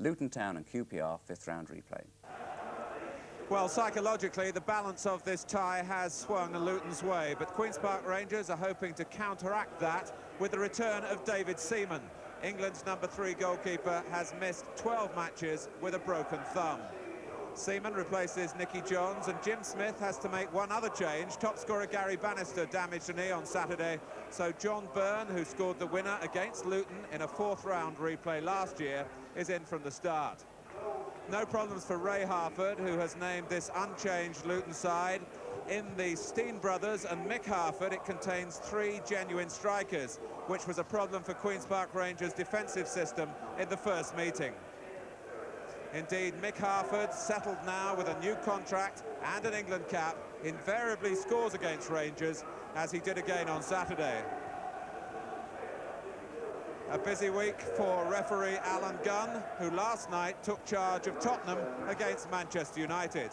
Luton Town and Q.P.R. fifth round replay. Well, psychologically, the balance of this tie has swung Luton's way, but Queen's Park Rangers are hoping to counteract that with the return of David Seaman. England's #3 goalkeeper has missed 12 matches with a broken thumb. Seaman replaces Nicky Johns, and Jim Smith has to make one other change. Top scorer Gary Bannister damaged a knee on Saturday, so John Byrne, who scored the winner against Luton in a fourth round replay last year, is in from the start. No problems for Ray Harford, who has named this unchanged Luton side. In the Steen brothers and Mick Harford, it contains 3 genuine strikers, which was a problem for Queen's Park Rangers' defensive system in the first meeting. Indeed, Mick Harford, settled now with a new contract and an England cap, invariably scores against Rangers, as he did again on Saturday. A busy week for referee Alan Gunn, who last night took charge of Tottenham against Manchester United.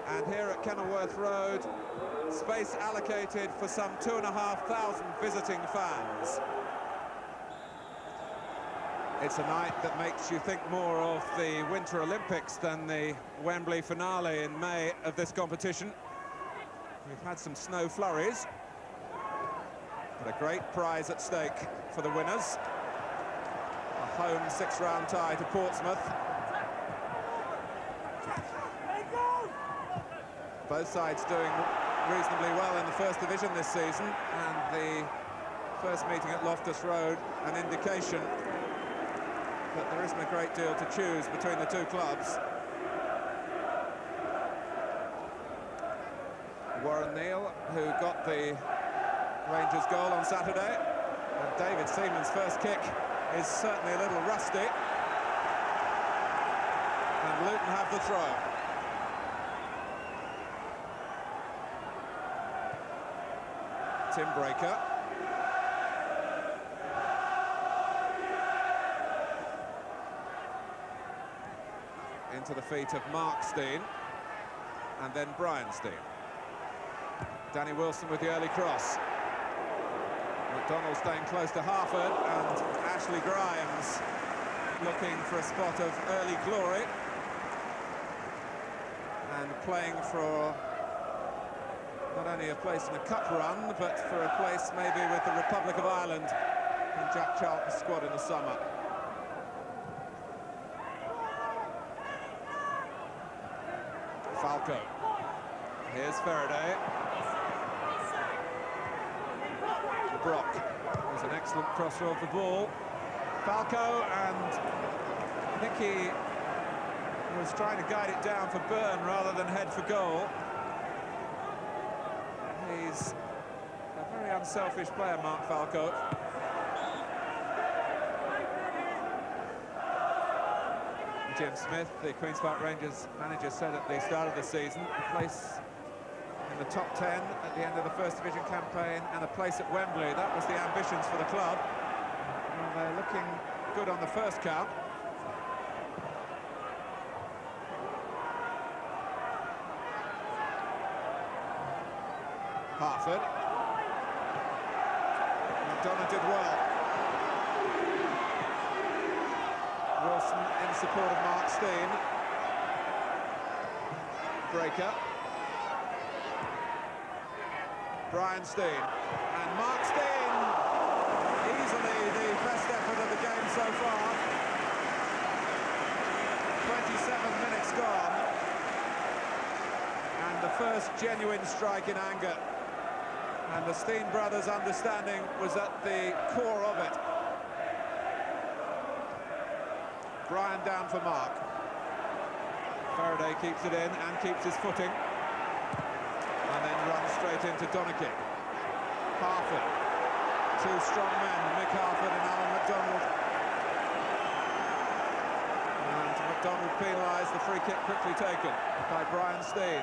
And here at Kenilworth Road, space allocated for some 2,500 visiting fans. It's a night that makes you think more of the Winter Olympics than the Wembley finale in May of this competition. We've had some snow flurries, but a great prize at stake for the winners. A home 6-round tie to Portsmouth. Both sides doing reasonably well in the First Division this season, and the first meeting at Loftus Road an indication that there isn't a great deal to choose between the two clubs. Warren Neal, who got the Rangers goal on Saturday, and David Seaman's first kick is certainly a little rusty. And Luton have the throw. Tim Breaker. Into the feet of Mark Steen, and then Brian Steen. Danny Wilson with the early cross. McDonald staying close to Harford, and Ashley Grimes looking for a spot of early glory and playing for not only a place in a cup run, but for a place maybe with the Republic of Ireland in Jack Charlton's squad in the summer. Falco. Here's Faraday. Brock. There's an excellent cross-roll for ball. Falco, and I think he was trying to guide it down for Byrne rather than head for goal. He's a very unselfish player, Mark Falco. Jim Smith, the Queen's Park Rangers manager, said at the start of the season, a place in the top 10 at the end of the First Division campaign and a place at Wembley. That was the ambitions for the club. And they're looking good on the first count. Harford. McDonough did well. Wilson in support of Mark Steen. Breaker. Brian Steen. And Mark Steen, easily the best effort of the game so far. 27 minutes gone. And the first genuine strike in anger. And the Steen brothers' understanding was at the core of it. Brian down for Mark. Faraday keeps it in and keeps his footing. And then runs straight into Donachie. Harford. 2 strong men, Mick Harford and Alan McDonald. And McDonald penalised, the free kick quickly taken by Brian Steen.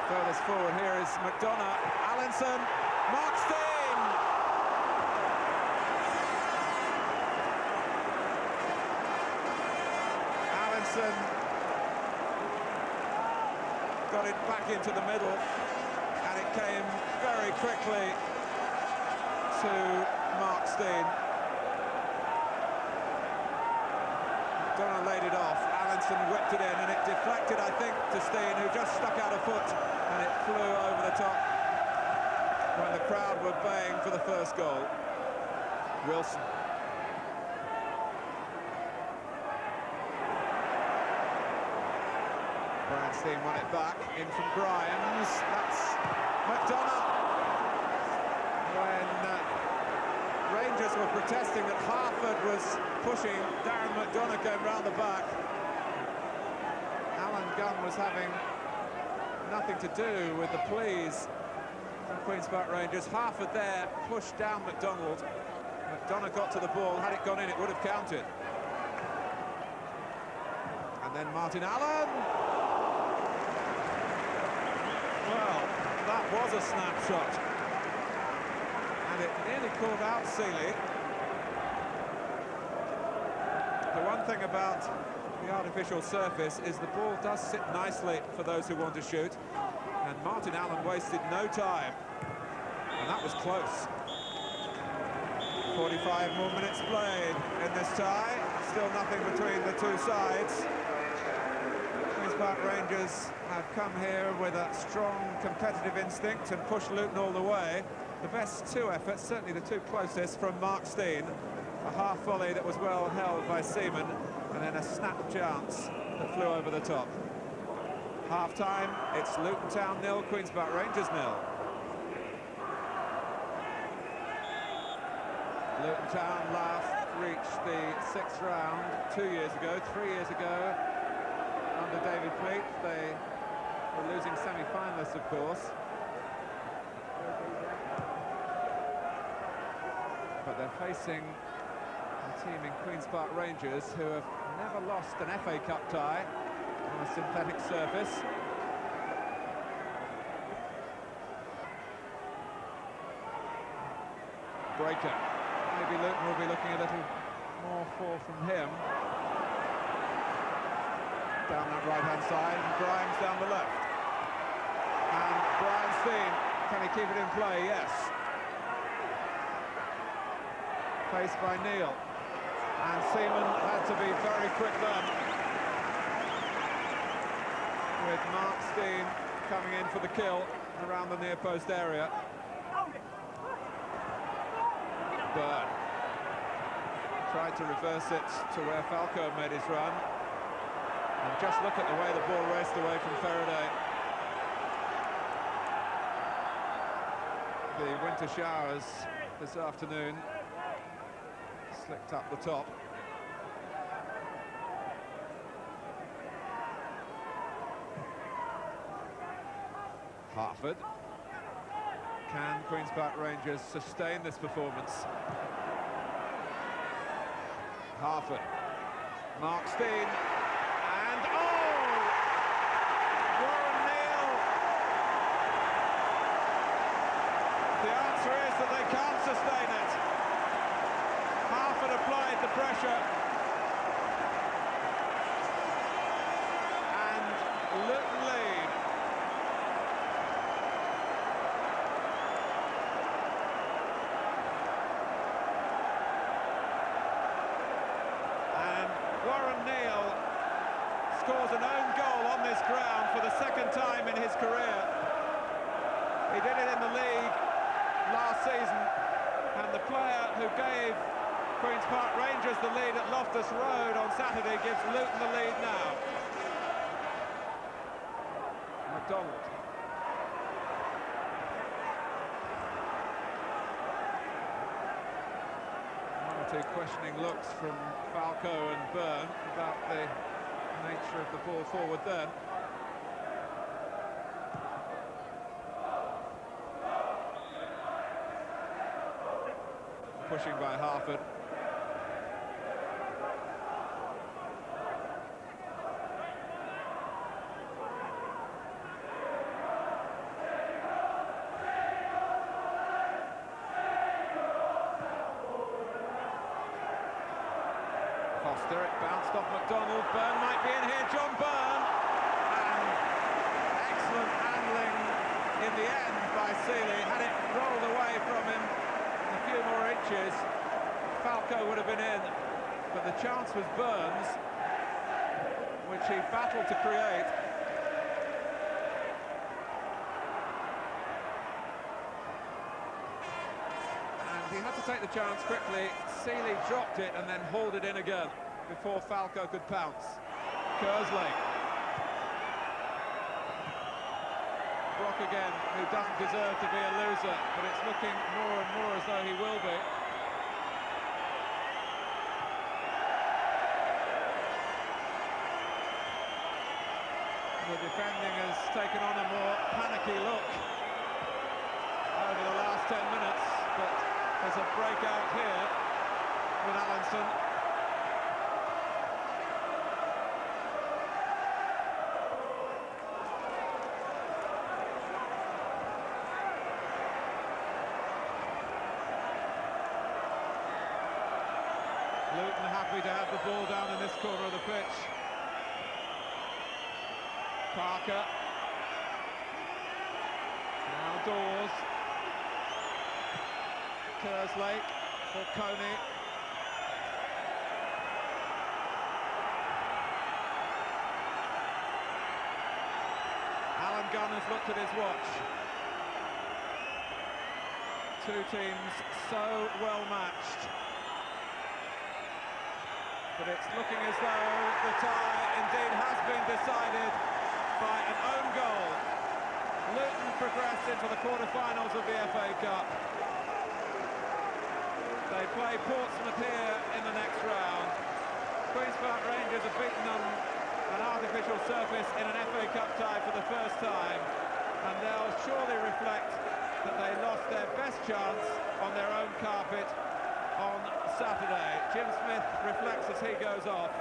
Furthest forward here is McDonough. Allinson. Mark Steen! Allinson got it back into the middle, and it came very quickly to Mark Steen. McDonough laid it off. Allinson whipped it in, and it deflected, I think, to Steen, who just stuck out a foot, and it flew over the top when the crowd were baying for the first goal. Wilson. Brian Steen won it back, in from Grimes. That's McDonough. When Rangers were protesting that Harford was pushing, Darren McDonough came round the back. Alan Gunn was having nothing to do with the pleas from Queen's Park Rangers. Harford there pushed down McDonald. McDonough got to the ball. Had it gone in, it would have counted. And then Martin Allen. Well, that was a snapshot. And it nearly caught out Seeley. The one thing about the artificial surface is the ball does sit nicely for those who want to shoot. And Martin Allen wasted no time. And that was close. 45 more minutes played in this tie. Still nothing between the two sides. Queen's Park Rangers have come here with a strong competitive instinct and pushed Luton all the way. The best two efforts, certainly the two closest, from Mark Steen. A half volley that was well held by Seaman, and then a snap chance that flew over the top. Half-time, it's Luton Town 0, Queen's Park Rangers 0. Luton Town last reached the 6th round 2 years ago, 3 years ago, under David Pleat. They were losing semi-finalists, of course. But they're facing a team in Queen's Park Rangers who have never lost an FA Cup tie on a synthetic surface. Breaker. Maybe Luton will be looking a little more for from him. Down that right-hand side, and Grimes down the left. And Brian Steen, can he keep it in play? Yes. Faced by Neil, and Seaman had to be very quick then, with Mark Steen coming in for the kill around the near post area. Byrne tried to reverse it to where Falco made his run, and just look at the way the ball raced away from Faraday. The winter showers this afternoon slicked up the top. Harford. Can Queen's Park Rangers sustain this performance? Harford. Mark Steen. And oh! Warren Neal! The answer is that they can't sustain it. Harford applied the pressure, and Luton lead. And Warren Neal scores an own goal on this ground for the second time in his career. He did it in the league last season, and the player who gave Queen's Park Rangers the lead at Loftus Road on Saturday gives Luton the lead now. McDonald. One or two questioning looks from Falco and Byrne about the nature of the ball forward then. Pushing by Harford. Foster, it bounced off McDonald. Byrne might be in here. John Byrne. And excellent handling in the end by Seeley. Had it rolled away from him a few more inches, Falco would have been in, but the chance was Byrne's. which he battled to create. And he had to take the chance quickly. Seeley dropped it and then hauled it in again before Falco could pounce. Kerslake. Brock again, who doesn't deserve to be a loser, but it's looking more and more as though he will be. The defending has taken on a more panicky look over the last 10 minutes, but there's a breakout here with Allinson. Luton happy to have the ball down in this corner of the pitch. Parker. Now Dawes. Kerslake for Coney. Alan Gunn has looked at his watch. Two teams so well matched. But it's looking as though the tie indeed has been decided by an own goal. Luton progressed into the quarter-finals of the FA Cup. They play Portsmouth here in the next round. Queen's Park Rangers have beaten on an artificial surface in an FA Cup tie for the first time, and they'll surely reflect that they lost their best chance on their own carpet on Saturday. Jim Smith reflects as he goes off.